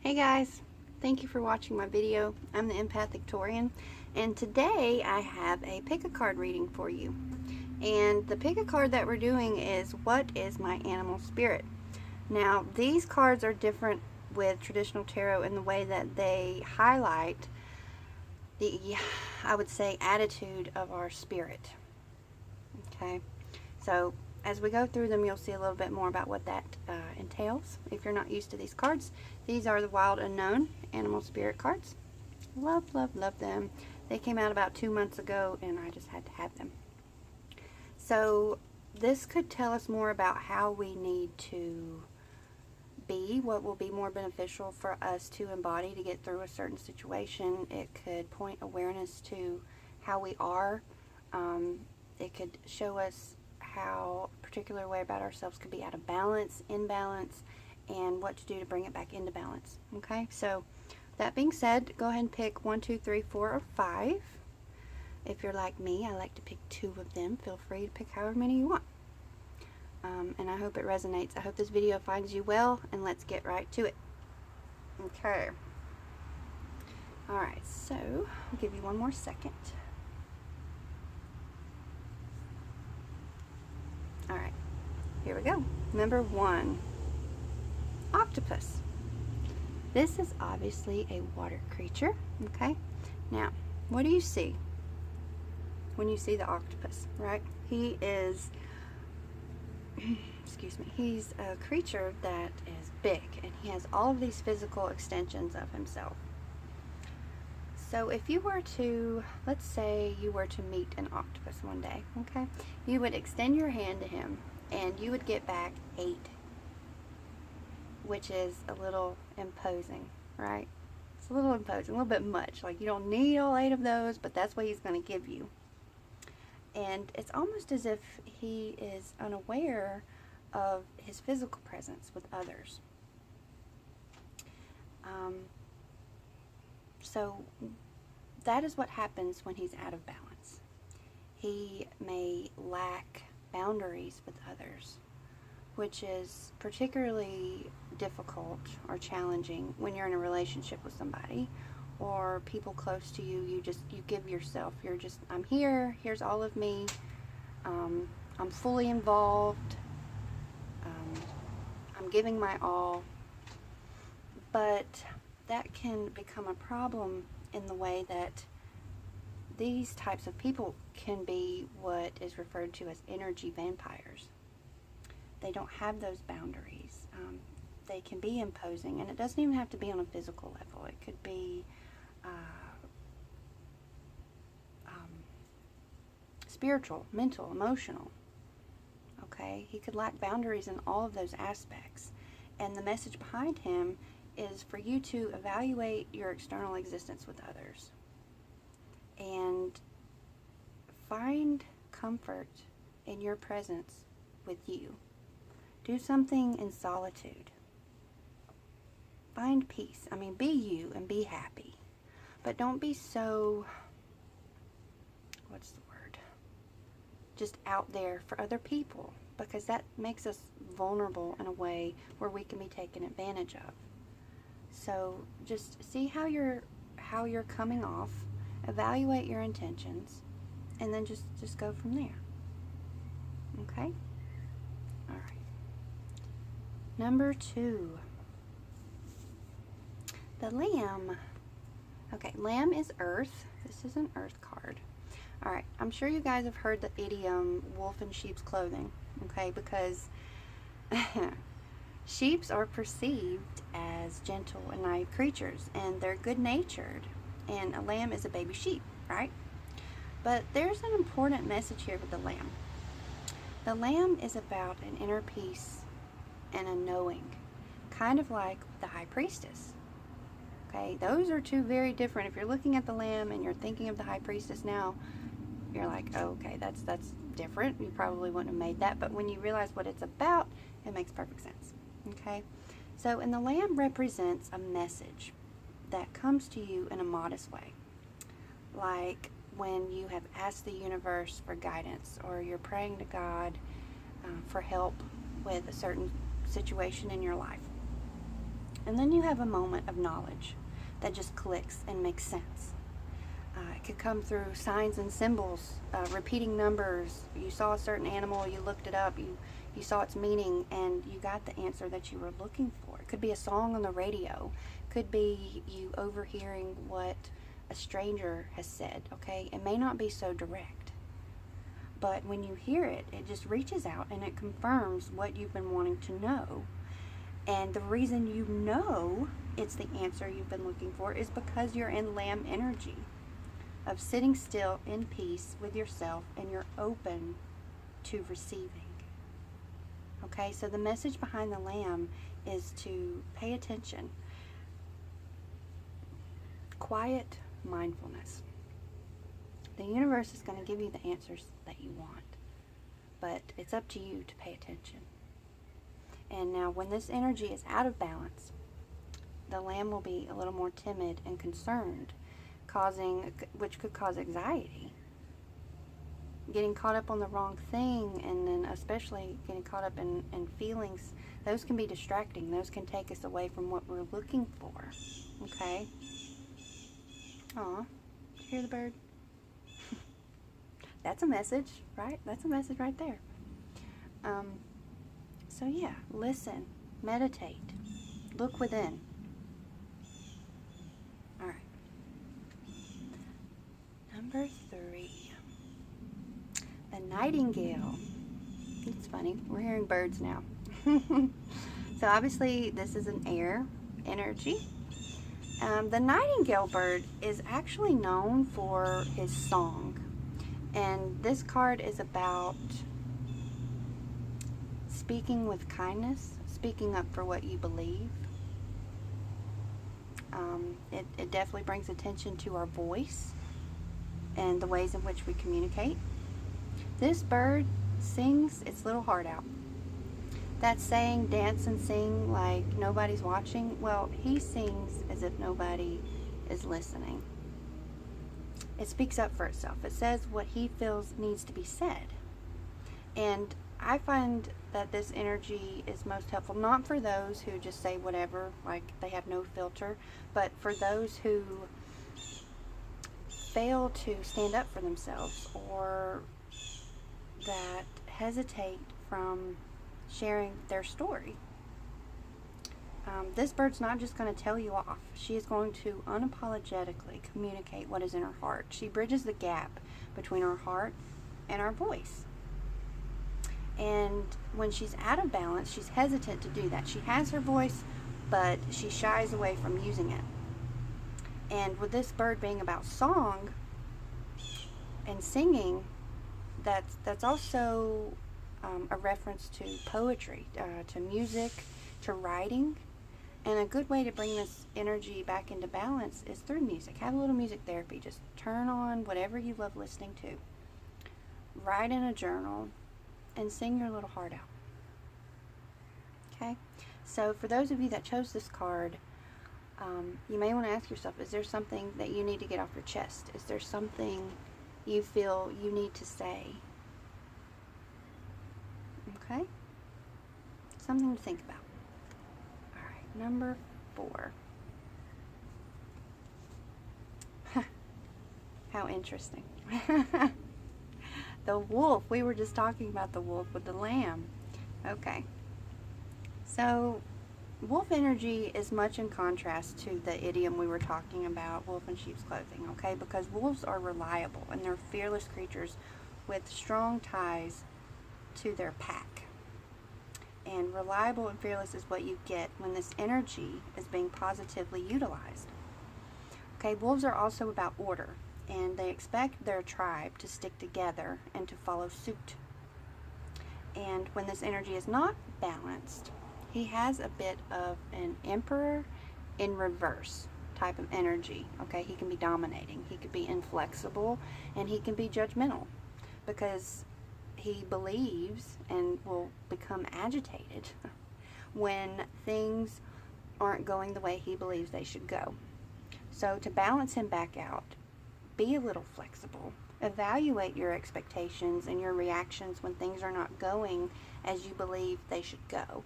Hey guys, thank you for watching my video. I'm the Empathic Torian, and today I have a pick a card reading for you. And the pick a card that we're doing is, what is my animal spirit? Now, these cards are different with traditional tarot in the way that they highlight the, I would say, attitude of our spirit. Okay, so as we go through them, you'll see a little bit more about what that entails. If you're not used to these cards, these are the Wild Unknown Animal Spirit cards. Love, love, love them. They came out about 2 months ago, and I just had to have them. So this could tell us more about how we need to be, what will be more beneficial for us to embody to get through a certain situation. It could point awareness to how we are. It could show us how a particular way about ourselves could be out of balance, imbalance, and what to do to bring it back into balance. Okay, so that being said, go ahead and pick 1, 2, 3, 4, or 5. If you're like me, I like to pick 2 of them. Feel free to pick however many you want. And I hope it resonates. I hope this video finds you well, and let's get right to it. Okay. Alright, so I'll give you one more second. Alright, here we go. Number 1, octopus. This is obviously a water creature, okay? Now, what do you see when you see the octopus, right? He is, excuse me, he's a creature that is big, and he has all of these physical extensions of himself. So if you were to, let's say you were to meet an octopus one day, okay? You would extend your hand to him, and you would get back 8, which is a little imposing, right? It's a little imposing, a little bit much. Like, you don't need all 8 of those, but that's what he's going to give you. And it's almost as if he is unaware of his physical presence with others. So that is what happens when he's out of balance. He may lack boundaries with others, which is particularly difficult or challenging when you're in a relationship with somebody or people close to you. You give yourself. You're just, I'm here, here's all of me, I'm fully involved, I'm giving my all. But that can become a problem in the way that these types of people can be what is referred to as energy vampires. They don't have those boundaries. They can be imposing, and it doesn't even have to be on a physical level. It could be spiritual, mental, emotional. Okay, he could lack boundaries in all of those aspects, and the message behind him is for you to evaluate your external existence with others and find comfort in your presence with you. Do something in solitude. Find peace. I mean, be you and be happy. But don't be so, what's the word? Just out there for other people, because that makes us vulnerable in a way where we can be taken advantage of. So just see how you're coming off, evaluate your intentions, and then just go from there. Okay? All right. Number 2, the lamb. Okay, lamb is earth. This is an earth card. All right, I'm sure you guys have heard the idiom wolf in sheep's clothing, okay, because sheeps are perceived as gentle and naive creatures, and they're good-natured, and a lamb is a baby sheep, right? But there's an important message here with the lamb. The lamb is about an inner peace and a knowing, kind of like the high priestess. Okay, those are 2 very different. If you're looking at the lamb and you're thinking of the high priestess now, you're like, oh, okay, that's different. You probably wouldn't have made that, but when you realize what it's about, it makes perfect sense. Okay, so, and the lamb represents a message that comes to you in a modest way, like when you have asked the universe for guidance, or you're praying to God for help with a certain situation in your life. And then you have a moment of knowledge that just clicks and makes sense. It could come through signs and symbols, repeating numbers. You saw a certain animal, you looked it up, you saw its meaning, and you got the answer that you were looking for. It could be a song on the radio. Could be you overhearing what a stranger has said, okay? It may not be so direct, but when you hear it, it just reaches out and it confirms what you've been wanting to know. And the reason you know it's the answer you've been looking for is because you're in lamb energy of sitting still in peace with yourself, and you're open to receiving. Okay, so the message behind the lamb is to pay attention. Quiet mindfulness. The universe is going to give you the answers that you want, but it's up to you to pay attention. And now when this energy is out of balance, the lamb will be a little more timid and concerned, which could cause anxiety. Getting caught up on the wrong thing, and then especially getting caught up in feelings, those can be distracting. Those can take us away from what we're looking for. Okay? Aw, did you hear the bird? That's a message, right? That's a message right there. So yeah, listen, meditate, look within. All right. Number 3, the nightingale. It's funny, we're hearing birds now. So obviously this is an air energy. The nightingale bird is actually known for his song. And this card is about speaking with kindness, speaking up for what you believe. It definitely brings attention to our voice and the ways in which we communicate. This bird sings its little heart out. That saying, dance and sing like nobody's watching, well, he sings as if nobody is listening. It speaks up for itself. It says what he feels needs to be said. And I find that this energy is most helpful, not for those who just say whatever, like they have no filter, but for those who fail to stand up for themselves, or that hesitate from sharing their story. This bird's not just going to tell you off. She is going to unapologetically communicate what is in her heart. She bridges the gap between our heart and our voice. And when she's out of balance, she's hesitant to do that. She has her voice, but she shies away from using it. And with this bird being about song and singing, that's also a reference to poetry, to music, to writing. And a good way to bring this energy back into balance is through music. Have a little music therapy. Just turn on whatever you love listening to. Write in a journal and sing your little heart out. Okay? So for those of you that chose this card, you may want to ask yourself, is there something that you need to get off your chest? Is there something you feel you need to say? Okay? Something to think about. Alright, number 4. How interesting. The wolf. We were just talking about the wolf with the lamb. Okay. So, wolf energy is much in contrast to the idiom we were talking about, wolf in sheep's clothing, okay? Because wolves are reliable and they're fearless creatures with strong ties to their pack. And reliable and fearless is what you get when this energy is being positively utilized. Okay, wolves are also about order, and they expect their tribe to stick together and to follow suit. And when this energy is not balanced, he has a bit of an emperor in reverse type of energy. Okay, he can be dominating, he could be inflexible, and he can be judgmental because he believes and will become agitated when things aren't going the way he believes they should go. So to balance him back out, be a little flexible. Evaluate your expectations and your reactions when things are not going as you believe they should go.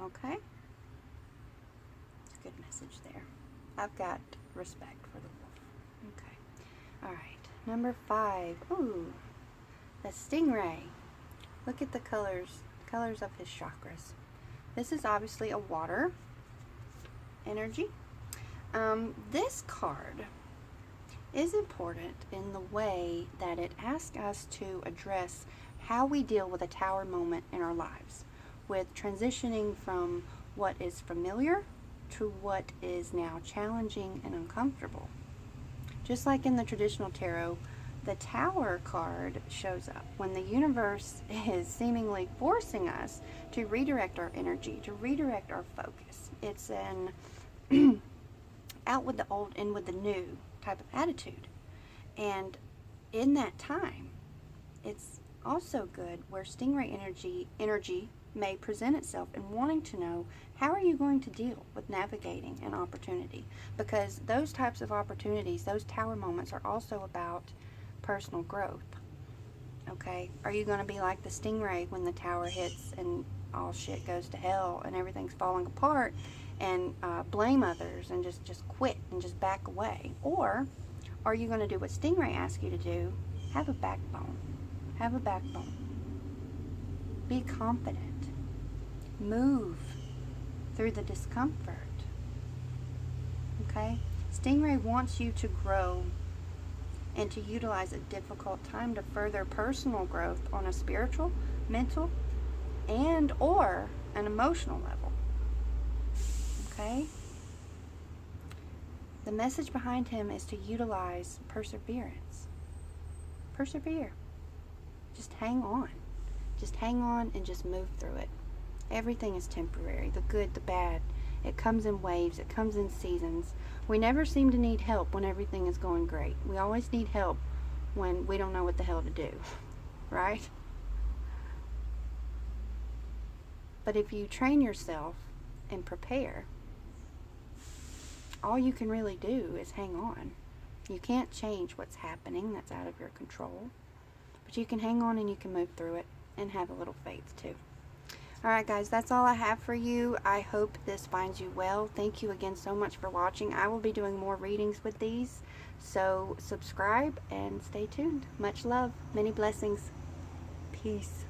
Okay? message there. I've got respect for the wolf. Okay. Alright. Number 5. Ooh. The stingray. Look at the colors of his chakras. This is obviously a water energy. This card is important in the way that it asks us to address how we deal with a tower moment in our lives, with transitioning from what is familiar to what is now challenging and uncomfortable. Just like in the traditional tarot, the Tower card shows up when the universe is seemingly forcing us to redirect our energy, to redirect our focus. It's an out with the old, in with the new type of attitude. And in that time, it's also good where stingray energy may present itself in wanting to know, how are you going to deal with navigating an opportunity? Because those types of opportunities, those tower moments, are also about personal growth. Okay? Are you going to be like the stingray when the tower hits and all shit goes to hell and everything's falling apart, and blame others and just quit and just back away? Or are you going to do what stingray asks you to do? Have a backbone. Have a backbone. Be confident. Move through the discomfort. Okay? Stingray wants you to grow and to utilize a difficult time to further personal growth on a spiritual, mental, and or an emotional level. Okay? The message behind him is to utilize perseverance. Persevere. Just hang on. Just hang on and just move through it. Everything is temporary. The good, the bad. It comes in waves. It comes in seasons. We never seem to need help when everything is going great. We always need help when we don't know what the hell to do. Right? But if you train yourself and prepare, all you can really do is hang on. You can't change what's happening. That's out of your control. But you can hang on and you can move through it and have a little faith too. Alright guys, that's all I have for you. I hope this finds you well. Thank you again so much for watching. I will be doing more readings with these. So subscribe and stay tuned. Much love. Many blessings. Peace.